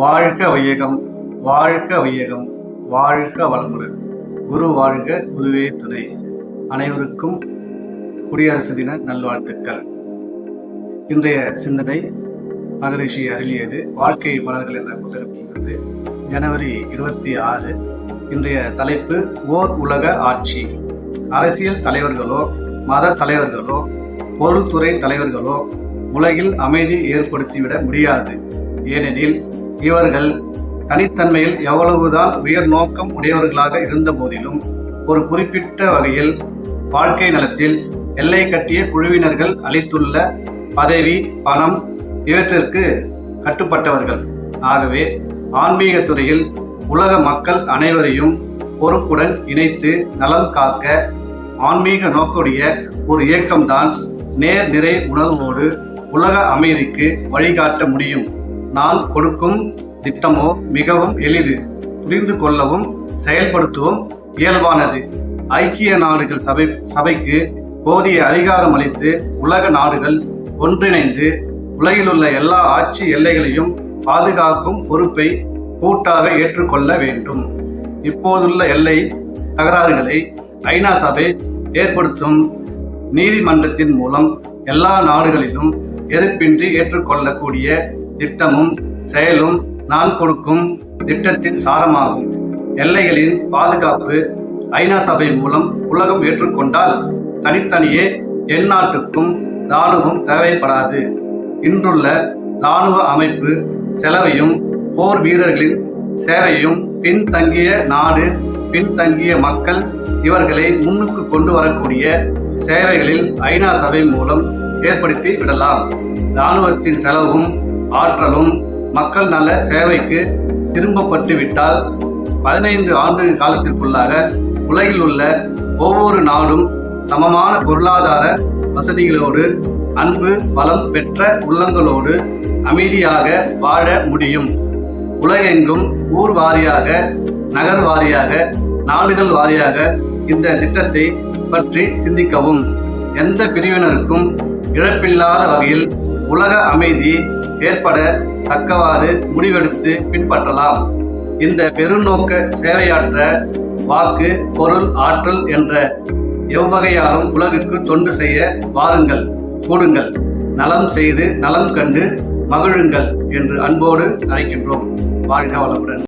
வாழ்க வையகம், வாழ்க வையகம், வாழ்க வளமுடன். குரு வாழ்க, குருவே துணை. அனைவருக்கும் குடியரசு தின நல்வாழ்த்துக்கள். இன்றைய சிந்தனை மகரிஷி அருளியது வாழ்க்கை மலர்கள் என்ற புத்தகத்திலிருந்து. ஜனவரி 26. இன்றைய தலைப்பு ஓர் உலக ஆட்சி. அரசியல் தலைவர்களோ மத தலைவர்களோ பொருள்துறை தலைவர்களோ உலகில் அமைதி ஏற்படுத்திவிட முடியாது. ஏனெனில் இவர்கள் தனித்தன்மையில் எவ்வளவுதான் உயர் நோக்கம் உடையவர்களாக இருந்த போதிலும் ஒரு குறிப்பிட்ட வகையில் வாழ்க்கை நலத்தில் எல்லை கட்டிய குழுவினர்கள் அளித்துள்ள பதவி, பணம் இவற்றிற்கு கட்டுப்பட்டவர்கள். ஆகவே ஆன்மீக துறையில் உலக மக்கள் அனைவரையும் பொறுப்புடன் இணைத்து நலம் காக்க ஆன்மீக நோக்குடைய ஒரு இயக்கம்தான் நேர் நிறை உணர்வோடு உலக அமைதிக்கு வழிகாட்ட முடியும். நான் கொடுக்கும் திட்டமோ மிகவும் எளிது, புரிந்து கொள்ளவும் செயல்படுத்தவும் இயல்பானது. ஐக்கிய நாடுகள் சபைக்கு போதிய அதிகாரம் அளித்து உலக நாடுகள் ஒன்றிணைந்து உலகிலுள்ள எல்லா ஆட்சி எல்லைகளையும் பாதுகாக்கும் பொறுப்பை கூட்டாக ஏற்றுக்கொள்ள வேண்டும். இப்போதுள்ள எல்லை தகராறுகளை ஐநா சபை ஏற்படுத்தும் நீதிமன்றத்தின் மூலம் எல்லா நாடுகளிலும் எதிர்ப்பின்றி ஏற்றுக்கொள்ளக்கூடிய திட்டமும் செயலும் நான் கொடுக்கும் திட்டத்தின் சாரமாகும். எல்லைகளின் பாதுகாப்பு ஐநா சபை மூலம் உலகம் ஏற்றுக்கொண்டால் தனித்தனியே எந்நாட்டுக்கும் இராணுவம் தேவைப்படாது. இன்றுள்ள இராணுவ அமைப்பு செலவையும் போர் வீரர்களின் சேவையும் பின்தங்கிய நாடு, பின்தங்கிய மக்கள் இவர்களை முன்னுக்கு கொண்டு வரக்கூடிய சேவைகளில் ஐநா சபை மூலம் ஏற்படுத்தி விடலாம். இராணுவத்தின் செலவும் ஆற்றலும் மக்கள் நல சேவைக்கு திரும்பப்பட்டு விட்டால் 15 ஆண்டு காலத்திற்குள்ளாக உலகில் உள்ள ஒவ்வொரு நாடும் சமமான பொருளாதார வசதிகளோடு அன்பு வளம் பெற்ற உள்ளங்களோடு அமைதியாக வாழ முடியும். உலகெங்கும் ஊர் வாரியாக, நகர் வாரியாக, நாடுகள் வாரியாக இந்த திட்டத்தை பற்றி சிந்திக்கவும் எந்த பிரிவினருக்கும் இழப்பில்லாத வகையில் உலக அமைதி ஏற்பட தக்கவாறு முடிவெடுத்து பின்பற்றலாம். இந்த பெருநோக்க சேவையாற்ற வாக்கு, பொருள், ஆற்றல் என்ற எவ்வகையாலும் உலகிற்கு தொண்டு செய்ய வாருங்கள், கூடுங்கள், நலம் செய்து நலம் கண்டு மகிழுங்கள் என்று அன்போடு அழைக்கின்றோம். வாழ்க வளமுடன்.